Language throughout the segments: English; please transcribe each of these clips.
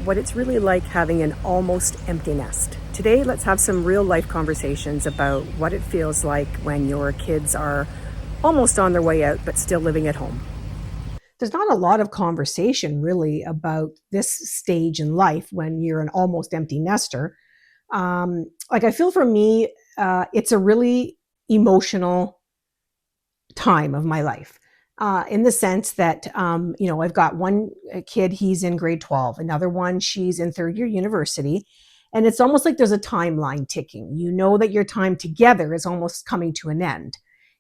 what it's really like having an almost empty nest. Today, let's have some real life conversations about what it feels like when your kids are almost on their way out but still living at home. There's not a lot of conversation really about this stage in life when you're an almost empty nester. Like I feel for me, it's a really emotional time of my life. In the sense that, I've got one kid, he's in grade 12, another one, she's in third year university. And it's almost like there's a timeline ticking. You know that your time together is almost coming to an end.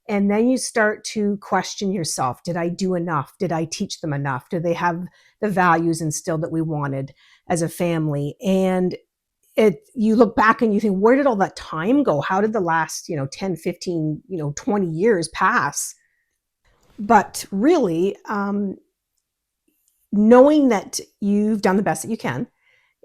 And then you start to question yourself. Did I do enough? Did I teach them enough? Do they have the values instilled that we wanted as a family? And you look back and you think, where did all that time go? How did the last, 10, 15, 20 years pass? But really, knowing that you've done the best that you can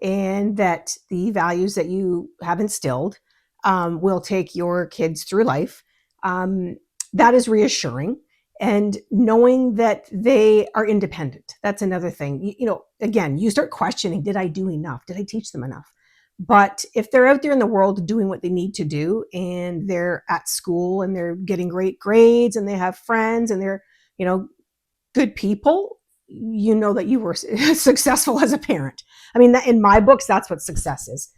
and that the values that you have instilled will take your kids through life, that is reassuring. And knowing that they are independent, that's another thing. Again, you start questioning, did I do enough? Did I teach them enough? But if they're out there in the world doing what they need to do and they're at school and they're getting great grades and they have friends and they're, good people, you know that you were successful as a parent. I mean, in my books, that's what success is.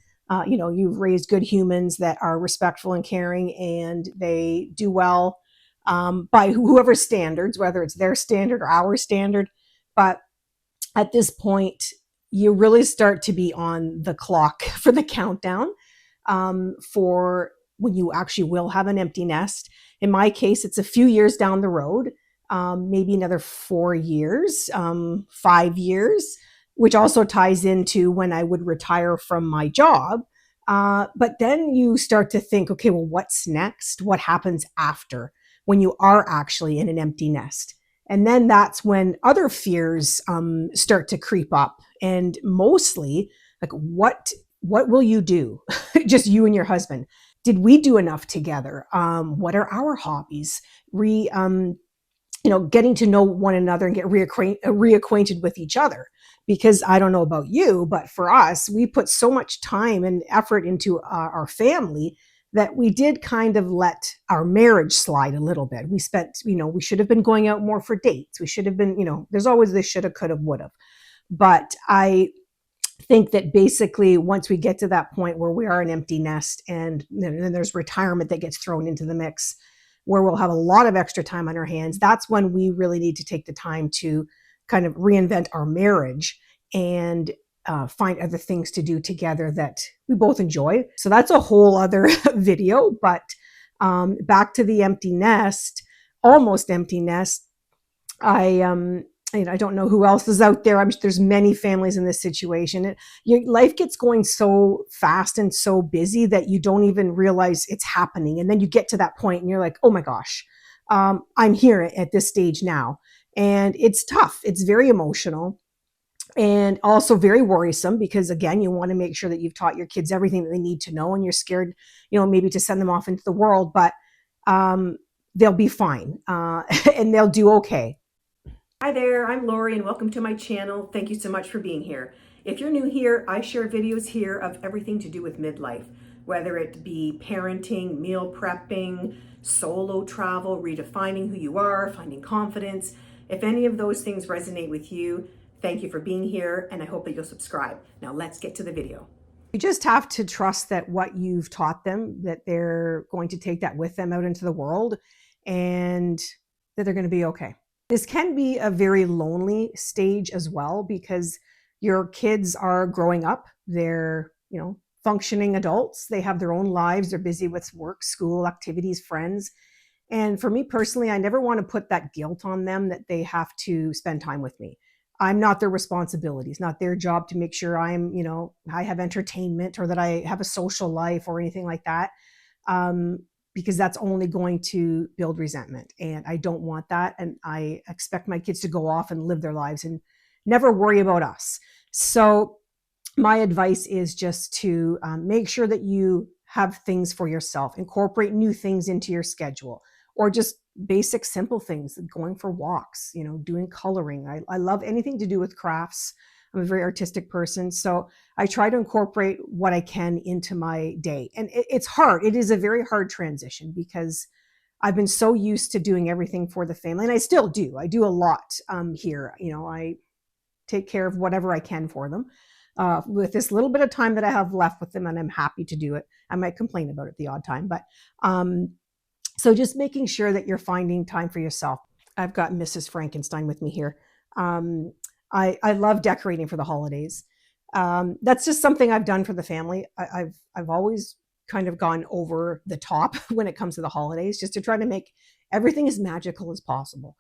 You've raised good humans that are respectful and caring and they do well by whoever's standards, whether it's their standard or our standard. But at this point, you really start to be on the clock for the countdown for when you actually will have an empty nest. In my case, it's a few years down the road, maybe another 4 years, 5 years, which also ties into when I would retire from my job. But then you start to think, okay, well, what's next? What happens after when you are actually in an empty nest? And then that's when other fears start to creep up. And mostly, like, what will you do? Just you and your husband. Did we do enough together? What are our hobbies? Getting to know one another and get reacquainted with each other. Because I don't know about you, but for us, we put so much time and effort into our family that we did kind of let our marriage slide a little bit. We spent, we should have been going out more for dates. We should have been, there's always this shoulda, coulda, woulda. But I think that basically once we get to that point where we are an empty nest and then there's retirement that gets thrown into the mix, where we'll have a lot of extra time on our hands, that's when we really need to take the time to kind of reinvent our marriage and find other things to do together that we both enjoy. So that's a whole other video. But back to the empty nest, almost empty nest. I don't know who else is out there. I'm sure there's many families in this situation. Your life gets going so fast and so busy that you don't even realize it's happening. And then you get to that point and you're like, oh my gosh, I'm here at this stage now. And it's tough. It's very emotional and also very worrisome because, again, you want to make sure that you've taught your kids everything that they need to know and you're scared, maybe to send them off into the world, but they'll be fine and they'll do okay. Hi there, I'm Lori and welcome to my channel. Thank you so much for being here. If you're new here, I share videos here of everything to do with midlife, whether it be parenting, meal prepping, solo travel, redefining who you are, finding confidence. If any of those things resonate with you, thank you for being here and I hope that you'll subscribe. Now let's get to the video. You just have to trust that what you've taught them, that they're going to take that with them out into the world and that they're going to be okay. This can be a very lonely stage as well because your kids are growing up. They're, functioning adults. They have their own lives. They're busy with work, school, activities, friends. And for me personally, I never want to put that guilt on them that they have to spend time with me. I'm not their responsibility. It's not their job to make sure I have entertainment or that I have a social life or anything like that. Because that's only going to build resentment. And I don't want that. And I expect my kids to go off and live their lives and never worry about us. So my advice is just to make sure that you have things for yourself, incorporate new things into your schedule, or just basic, simple things, going for walks, doing coloring. I love anything to do with crafts. I'm a very artistic person. So I try to incorporate what I can into my day. And it's hard. It is a very hard transition because I've been so used to doing everything for the family, and I still do. I do a lot here. I take care of whatever I can for them with this little bit of time that I have left with them, and I'm happy to do it. I might complain about it the odd time, but so just making sure that you're finding time for yourself. I've got Mrs. Frankenstein with me here. Um, I love decorating for the holidays. That's just something I've done for the family. I've always kind of gone over the top when it comes to the holidays, just to try to make everything as magical as possible.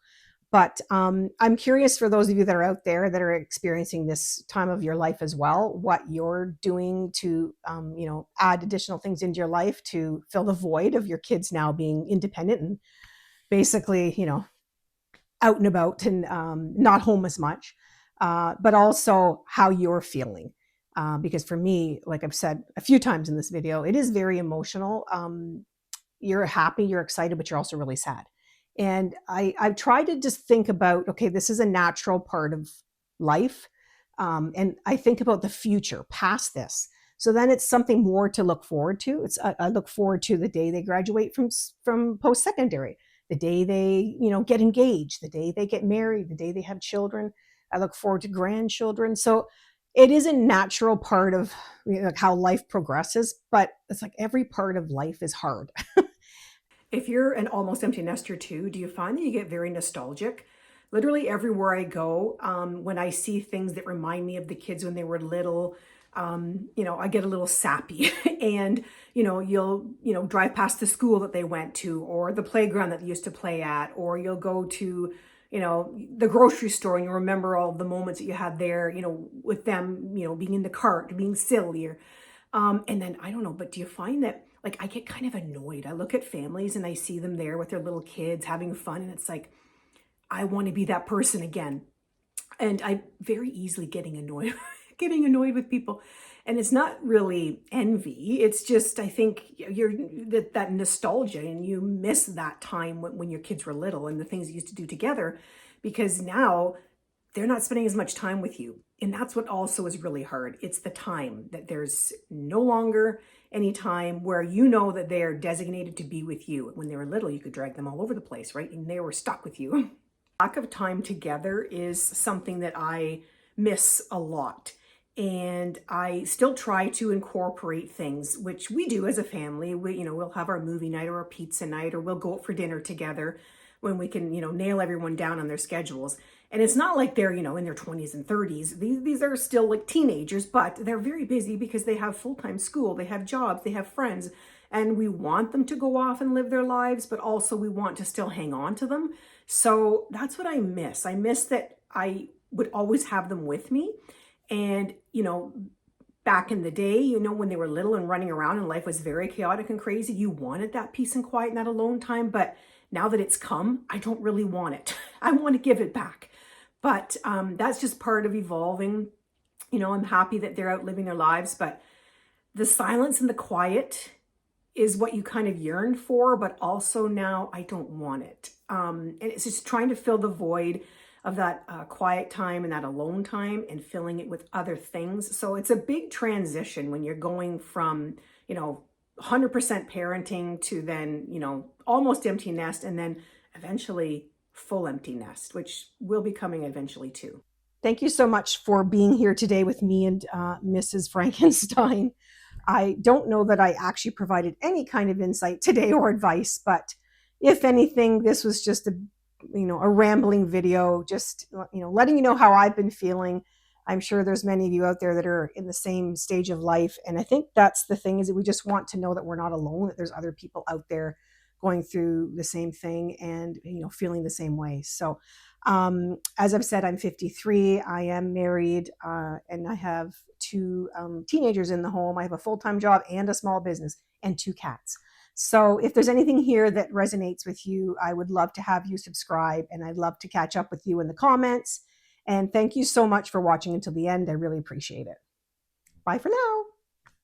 But I'm curious for those of you that are out there that are experiencing this time of your life as well, what you're doing to, add additional things into your life to fill the void of your kids now being independent and basically, out and about and not home as much, but also how you're feeling. Because for me, like I've said a few times in this video, it is very emotional. You're happy, you're excited, but you're also really sad. And I've tried to just think about, okay, this is a natural part of life. And I think about the future past this. So then it's something more to look forward to. I look forward to the day they graduate from post-secondary, the day they, get engaged, the day they get married, the day they have children. I look forward to grandchildren. So it is a natural part of how life progresses, but it's like every part of life is hard. If you're an almost empty nester too, do you find that you get very nostalgic? Literally everywhere I go, when I see things that remind me of the kids when they were little, I get a little sappy. And you'll drive past the school that they went to, or the playground that they used to play at, or you'll go to the grocery store and you remember all the moments that you had there, with them, being in the cart, being silly, or and then I don't know, but do you find that, like, I get kind of annoyed? I look at families and I see them there with their little kids having fun, and it's like, I want to be that person again. And I'm very easily getting annoyed, getting annoyed with people. And it's not really envy. It's just, I think you're that nostalgia, and you miss that time when your kids were little and the things you used to do together, because now they're not spending as much time with you. And that's what also is really hard. It's the time that there's no longer any time where that they are designated to be with you. When they were little, you could drag them all over the place, right? And they were stuck with you. Lack of time together is something that I miss a lot. And I still try to incorporate things, which we do as a family. We'll have our movie night or a pizza night, or we'll go out for dinner together when we can, nail everyone down on their schedules. And it's not like they're, in their 20s and 30s. These are still like teenagers, but they're very busy because they have full-time school, they have jobs, they have friends, and we want them to go off and live their lives, but also we want to still hang on to them. So that's what I miss. I miss that I would always have them with me. And, back in the day, when they were little and running around and life was very chaotic and crazy, you wanted that peace and quiet and that alone time. But now that it's come, I don't really want it. I want to give it back. But that's just part of evolving. I'm happy that they're out living their lives, but the silence and the quiet is what you kind of yearn for, but also now I don't want it. And it's just trying to fill the void of that quiet time and that alone time, and filling it with other things. So it's a big transition when you're going from, 100% parenting to then, almost empty nest, and then eventually full empty nest, which will be coming eventually too. Thank you so much for being here today with me and Mrs. Frankenstein. I don't know that I actually provided any kind of insight today or advice, but if anything, this was just a rambling video, just, letting you know how I've been feeling. I'm sure there's many of you out there that are in the same stage of life. And I think that's the thing, is that we just want to know that we're not alone, that there's other people out there going through the same thing and, feeling the same way. So, as I've said, I'm 53. I am married, and I have two teenagers in the home. I have a full-time job and a small business and two cats. So if there's anything here that resonates with you, I would love to have you subscribe, and I'd love to catch up with you in the comments. And thank you so much for watching until the end. I really appreciate it. Bye for now.